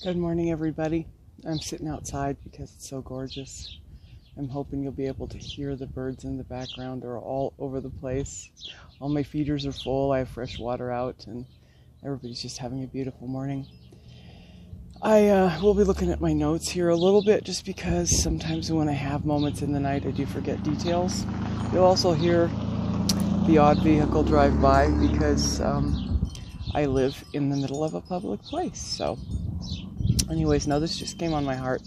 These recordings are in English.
Good morning, everybody. I'm sitting outside because it's so gorgeous. I'm hoping you'll be able to hear the birds in the background. They're all over the place. All my feeders are full. I have fresh water out, and everybody's just having a beautiful morning. I will be looking at my notes here a little bit just because sometimes when I have moments in the night, I do forget details. You'll also hear the odd vehicle drive by because I live in the middle of a public place. So anyways, now this just came on my heart.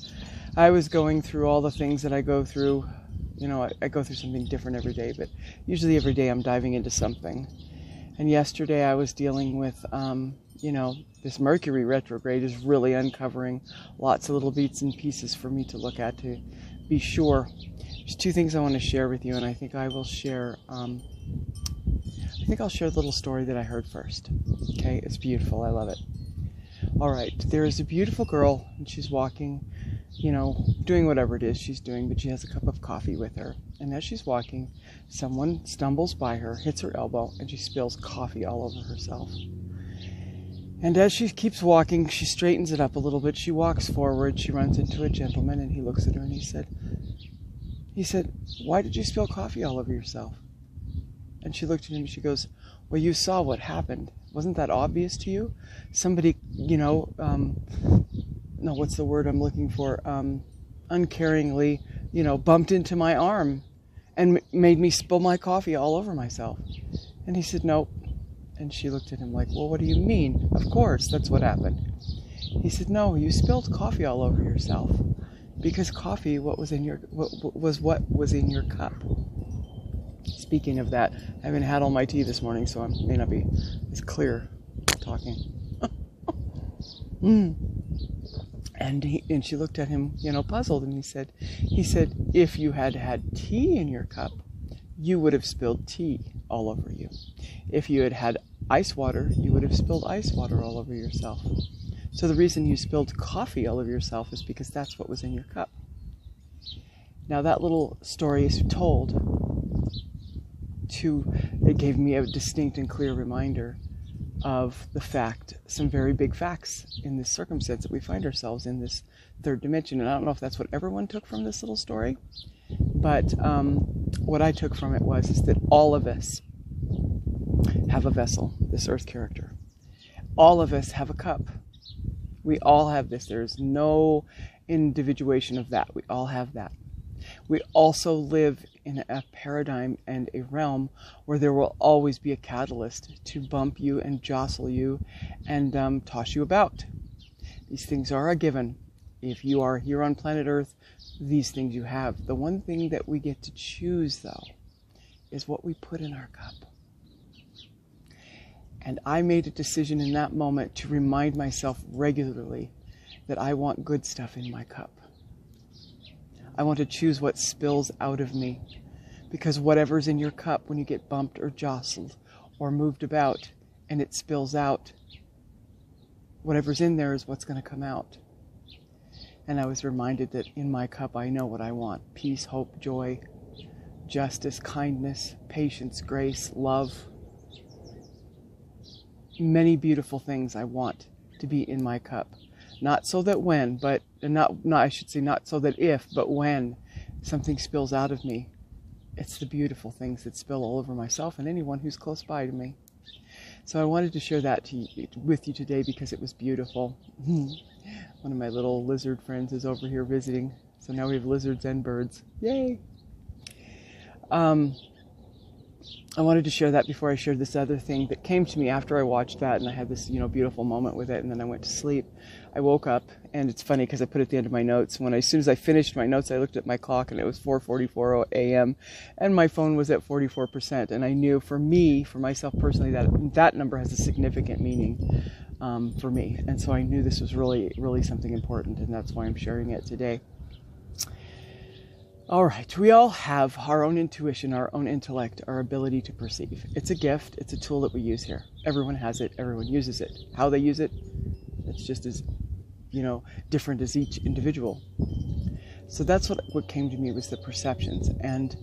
I was going through all the things that I go through. You know, I go through something different every day, but usually every day I'm diving into something. And yesterday I was dealing with, this Mercury retrograde is really uncovering lots of little bits and pieces for me to look at to be sure. There's two things I want to share with you, and I think I will share, I'll share the little story that I heard first. Okay, it's beautiful. I love it. All right, there is a beautiful girl, and she's walking, doing whatever it is she's doing, but she has a cup of coffee with her. And as she's walking, someone stumbles by her, hits her elbow, and she spills coffee all over herself. And as she keeps walking, she straightens it up a little bit. She walks forward. She runs into a gentleman, and he looks at her, and he said, "Why did you spill coffee all over yourself?" And she looked at him, and she goes, "Well, you saw what happened. Wasn't that obvious to you? Somebody, what's the word I'm looking for? Uncaringly, bumped into my arm and made me spill my coffee all over myself." And he said, "Nope." And she looked at him like, "Well, what do you mean? Of course, that's what happened." He said, "No, you spilled coffee all over yourself because coffee, what was in your cup." Speaking of that, I haven't had all my tea this morning, so I may not be as clear talking. And she looked at him, puzzled, and he said, "If you had had tea in your cup, you would have spilled tea all over you. If you had had ice water, you would have spilled ice water all over yourself. So the reason you spilled coffee all over yourself is because that's what was in your cup." Now that little story is told it gave me a distinct and clear reminder of some very big facts in this circumstance that we find ourselves in, this third dimension. And I don't know if that's what everyone took from this little story, but what I took from it is that all of us have a vessel, this earth character. All of us have a cup. We all have this. There's no individuation of that. We all have that. We also live in a paradigm and a realm where there will always be a catalyst to bump you and jostle you and toss you about. These things are a given. If you are here on planet Earth, these things you have. The one thing that we get to choose, though, is what we put in our cup. And I made a decision in that moment to remind myself regularly that I want good stuff in my cup. I want to choose what spills out of me, because whatever's in your cup when you get bumped or jostled or moved about and it spills out, whatever's in there is what's going to come out. And I was reminded that in my cup I know what I want: peace, hope, joy, justice, kindness, patience, grace, love. Many beautiful things I want to be in my cup. Not so that not so that if, but when something spills out of me, it's the beautiful things that spill all over myself and anyone who's close by to me. So I wanted to share that with you today because it was beautiful. One of my little lizard friends is over here visiting, so now we have lizards and birds. Yay! I wanted to share that before I shared this other thing that came to me after I watched that, and I had this, beautiful moment with it, and then I went to sleep. I woke up, and it's funny because I put it at the end of my notes. As soon as I finished my notes, I looked at my clock, and it was 4:44 a.m., and my phone was at 44%, and I knew for myself personally, that number has a significant meaning for me, and so I knew this was really, really something important, and that's why I'm sharing it today. All right, we all have our own intuition, our own intellect, our ability to perceive. It's a gift. It's a tool that we use here. Everyone has it. Everyone uses it. How they use it, it's just as, different as each individual. So that's what came to me was the perceptions. And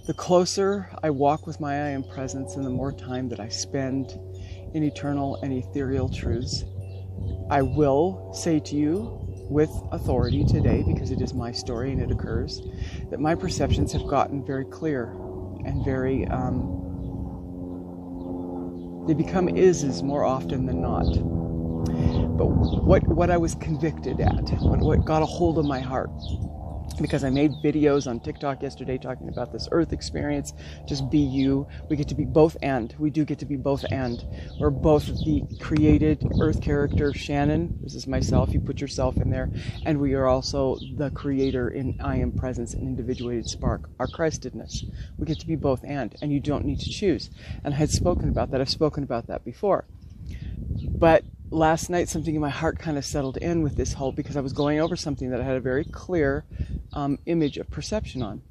the closer I walk with my I Am Presence and the more time that I spend in eternal and ethereal truths, I will say to you with authority today, because it is my story and it occurs, that my perceptions have gotten very clear and very, they become ises more often than not. But what I was convicted at, what got a hold of my heart, because I made videos on TikTok yesterday talking about this earth experience, just be you. We get to be both and. We do get to be both and. We're both the created earth character, Shannon. This is myself. You put yourself in there. And we are also the creator in I am presence and individuated spark, our Christedness. We get to be both and you don't need to choose. And I had spoken about that. I've spoken about that before. But last night, something in my heart kind of settled in with this whole, because I was going over something that I had a very clear image of perception on.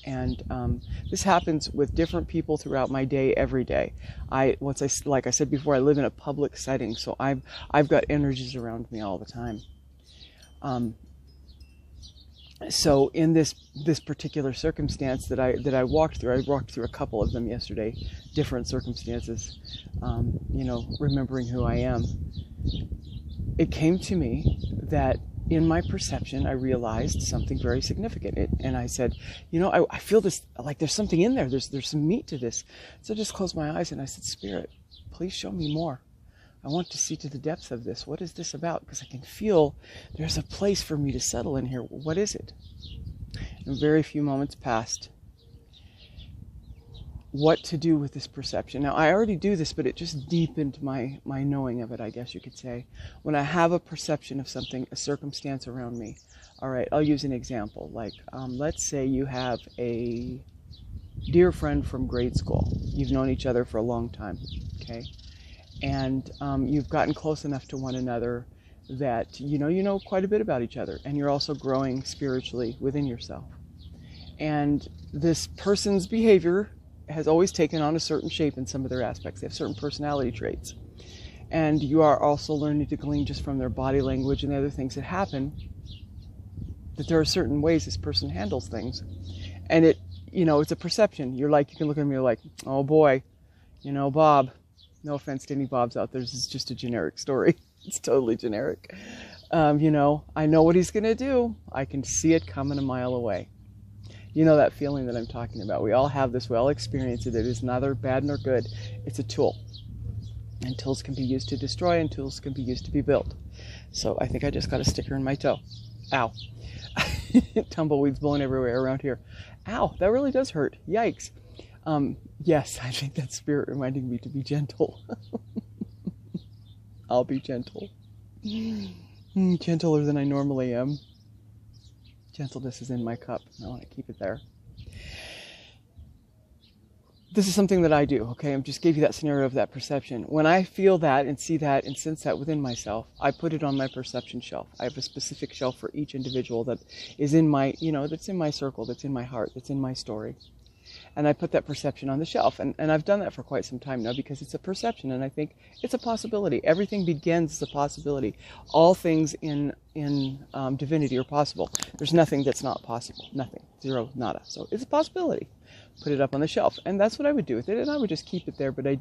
And this happens with different people throughout my day, every day. Like I said before, I live in a public setting, so I've got energies around me all the time. So in this particular circumstance that I walked through a couple of them yesterday, different circumstances, remembering who I am. It came to me that in my perception, I realized something very significant. And I said, I feel this, like there's something in there. There's some meat to this. So I just closed my eyes and I said, Spirit, please show me more. I want to see to the depths of this. What is this about? Because I can feel there's a place for me to settle in here. What is it? And very few moments passed. What to do with this perception? Now, I already do this, but it just deepened my knowing of it, I guess you could say. When I have a perception of something, a circumstance around me. All right, I'll use an example. Like, let's say you have a dear friend from grade school. You've known each other for a long time, okay? And you've gotten close enough to one another that you know quite a bit about each other, and you're also growing spiritually within yourself. And this person's behavior has always taken on a certain shape in some of their aspects. They have certain personality traits. And you are also learning to glean just from their body language and the other things that happen, that there are certain ways this person handles things. And it's a perception. You can look at me like, oh boy, Bob. No offense to any Bobs out there. This is just a generic story. It's totally generic. I know what he's going to do. I can see it coming a mile away. You know that feeling that I'm talking about. We all have this. We all experience it. It is neither bad nor good. It's a tool. And tools can be used to destroy, and tools can be used to be built. So I think I just got a sticker in my toe. Ow. Tumbleweeds blowing everywhere around here. Ow, that really does hurt. Yikes. Yes, I think that's Spirit reminding me to be gentle. I'll be gentle. Gentler than I normally am. Gentleness is in my cup. I want to keep it there. This is something that I do, okay? I just gave you that scenario of that perception. When I feel that and see that and sense that within myself, I put it on my perception shelf. I have a specific shelf for each individual that is in my, that's in my circle, that's in my heart, that's in my story. And I put that perception on the shelf. And I've done that for quite some time now because it's a perception, and I think it's a possibility. Everything begins as a possibility. All things in divinity are possible. There's nothing that's not possible. Nothing. Zero. Nada. So it's a possibility. Put it up on the shelf. And that's what I would do with it. And I would just keep it there. But I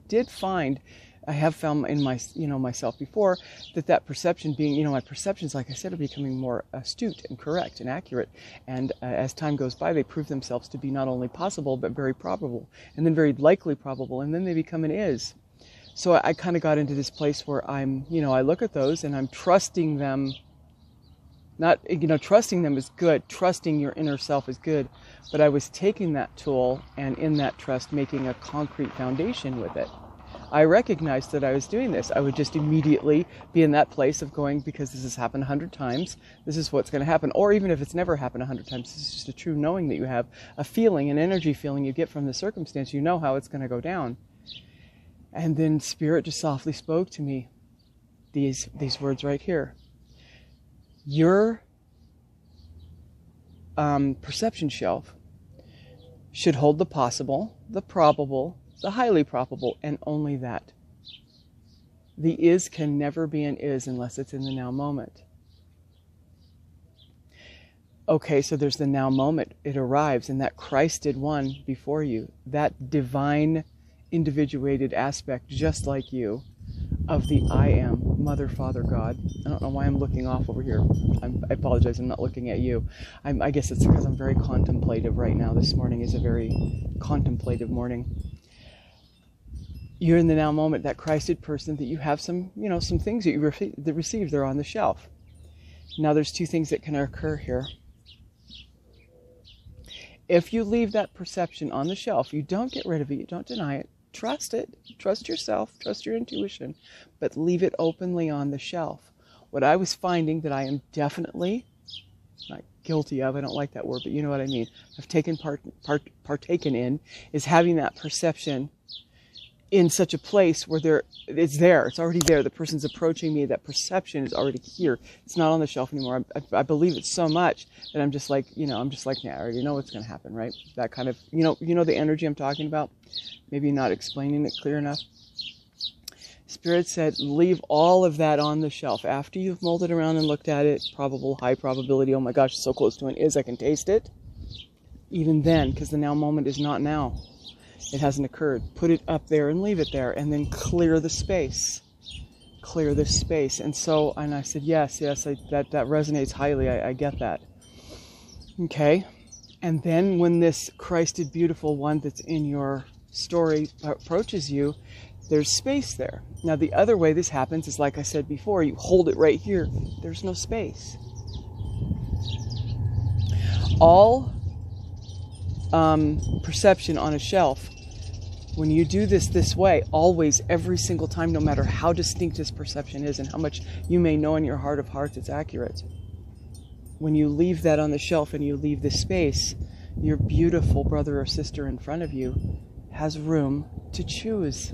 have found in my, myself before that perception being, my perceptions, like I said, are becoming more astute and correct and accurate. And as time goes by, they prove themselves to be not only possible, but very probable, and then very likely probable. And then they become an is. So I kind of got into this place where I'm, I look at those and I'm trusting them. Not, trusting them is good. Trusting your inner self is good. But I was taking that tool and in that trust, making a concrete foundation with it. I recognized that I was doing this. I would just immediately be in that place of going, because this has happened 100 times, this is what's going to happen. Or even if it's never happened 100 times, this is just a true knowing that you have, a feeling, an energy feeling you get from the circumstance. You know how it's going to go down. And then Spirit just softly spoke to me these words right here. Your perception shelf should hold the possible, the probable, the highly probable, and only that. The is can never be an is unless it's in the now moment. Okay, so there's the now moment. It arrives, and that Christed one before you, that divine individuated aspect just like you, of the I Am, Mother, Father, God. I don't know why I'm looking off over here. I apologize, I'm not looking at you. I guess it's because I'm very contemplative right now. This morning is a very contemplative morning. You're in the now moment, that Christed person, that you have some, some things that you received. They're on the shelf. Now there's two things that can occur here. If you leave that perception on the shelf, you don't get rid of it, you don't deny it, trust it, trust yourself, trust your intuition, but leave it openly on the shelf. What I was finding that I am definitely not guilty of, I don't like that word, but you know what I mean, I've partaken in, is having that perception in such a place where it's already there. The person's approaching me. That perception is already here. It's not on the shelf anymore. I believe it so much that I'm just like, yeah, I already know what's going to happen, right? That kind of, the energy I'm talking about. Maybe not explaining it clear enough. Spirit said, leave all of that on the shelf. After you've molded around and looked at it, high probability, oh my gosh, it's so close to an is, I can taste it. Even then, because the now moment is not now. It hasn't occurred. Put it up there and leave it there, and then clear the space. Clear this space. And I said, yes, that resonates highly. I get that. Okay. And then when this Christed beautiful one that's in your story approaches you, there's space there. Now, the other way this happens is, like I said before, you hold it right here. There's no space. All perception on a shelf, when you do this way, always, every single time, no matter how distinct this perception is and how much you may know in your heart of hearts it's accurate, when you leave that on the shelf and you leave this space, your beautiful brother or sister in front of you has room to choose.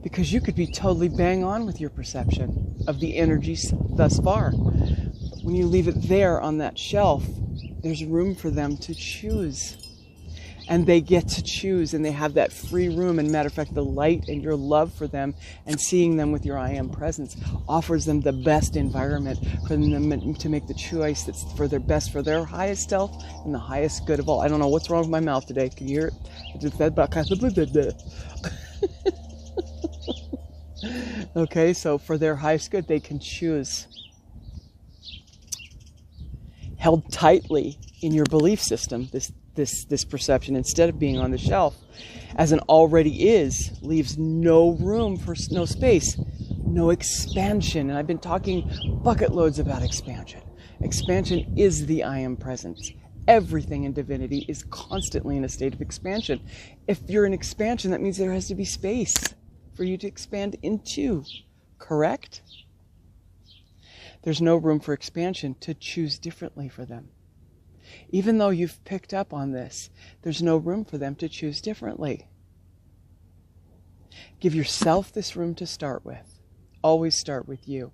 Because you could be totally bang on with your perception of the energies thus far. But when you leave it there on that shelf, there's room for them to choose. And they get to choose, and they have that free room. And matter of fact, the light and your love for them and seeing them with your I Am presence offers them the best environment for them to make the choice that's for their best, for their highest self and the highest good of all. I don't know what's wrong with my mouth today. Can you hear it? I just said about kind of okay, so for their highest good, they can choose. Held tightly in your belief system, this perception, instead of being on the shelf as an already is, leaves no room for no space, no expansion. And I've been talking bucket loads about expansion. Expansion is the I Am presence. Everything in divinity is constantly in a state of expansion. If you're in expansion, that means there has to be space for you to expand into, correct? There's no room for expansion to choose differently for them. Even though you've picked up on this, there's no room for them to choose differently. Give yourself this room to start with. Always start with you,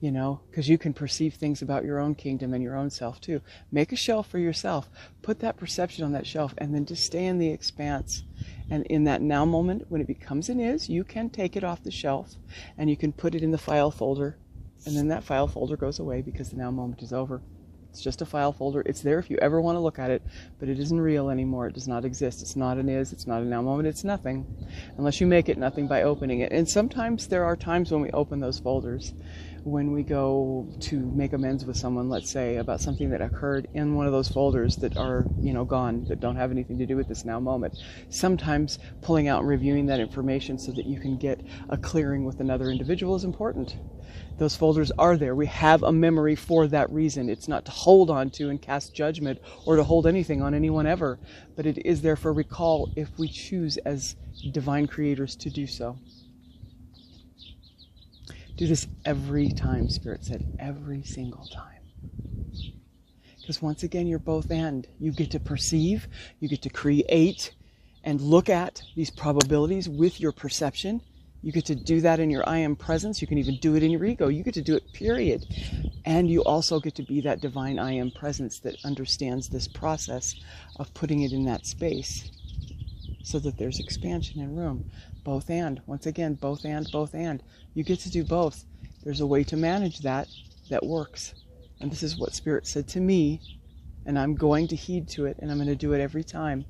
because you can perceive things about your own kingdom and your own self too. Make a shelf for yourself. Put that perception on that shelf and then just stay in the expanse. And in that now moment, when it becomes an is, you can take it off the shelf and you can put it in the file folder. And then that file folder goes away because the now moment is over. It's just a file folder. It's there if you ever want to look at it, but it isn't real anymore. It does not exist. It's not an is. It's not a now moment. It's nothing, unless you make it nothing by opening it. And sometimes there are times when we open those folders, when we go to make amends with someone, let's say, about something that occurred in one of those folders that are, gone, that don't have anything to do with this now moment. Sometimes pulling out and reviewing that information so that you can get a clearing with another individual is important. Those folders are there. We have a memory for that reason. It's not to hold on to and cast judgment or to hold anything on anyone ever, but it is there for recall if we choose as divine creators to do so. Do this every time, Spirit said, every single time. Because once again, you're both and. You get to perceive, you get to create, and look at these probabilities with your perception. You get to do that in your I Am presence. You can even do it in your ego. You get to do it, period. And you also get to be that divine I Am presence that understands this process of putting it in that space so that there's expansion and room. Both and. Once again, both and, both and. You get to do both. There's a way to manage that works. And this is what Spirit said to me And I'm going to heed to it, and I'm going to do it every time,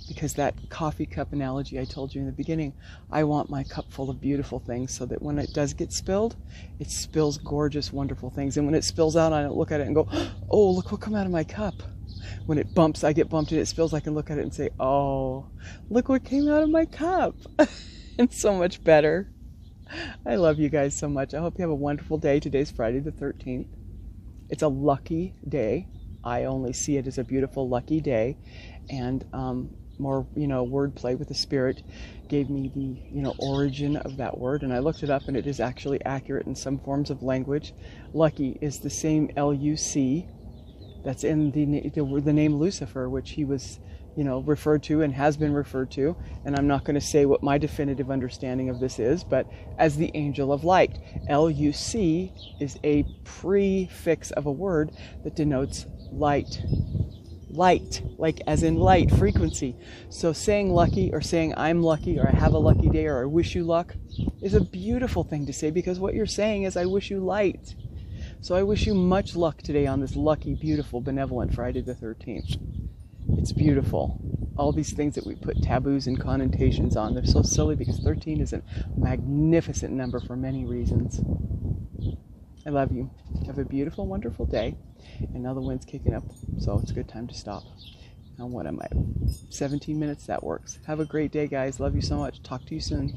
because that coffee cup analogy I told you in the beginning, I want my cup full of beautiful things so that when it does get spilled, it spills gorgeous, wonderful things. And when it spills out, I don't look at it and go, oh, look what came out of my cup. When it bumps, I get bumped and it spills, I can look at it and say, oh, look what came out of my cup. It's so much better. I love you guys so much. I hope you have a wonderful day. Today's Friday the 13th. It's a lucky day. I only see it as a beautiful, lucky day. And more, wordplay with the Spirit gave me the, origin of that word. And I looked it up, and it is actually accurate in some forms of language. Lucky is the same L-U-C that's in the name Lucifer, which he was, referred to and has been referred to. And I'm not going to say what my definitive understanding of this is, but as the angel of light. L-U-C is a prefix of a word that denotes light. Light, like as in light, frequency. So saying lucky, or saying I'm lucky, or I have a lucky day, or I wish you luck, is a beautiful thing to say, because what you're saying is I wish you light. So I wish you much luck today on this lucky, beautiful, benevolent Friday the 13th. It's beautiful. All these things that we put taboos and connotations on, they're so silly, because 13 is a magnificent number for many reasons. I love you. Have a beautiful, wonderful day. And now the wind's kicking up, so it's a good time to stop. Now what am I? 17 minutes? That works. Have a great day, guys. Love you so much. Talk to you soon.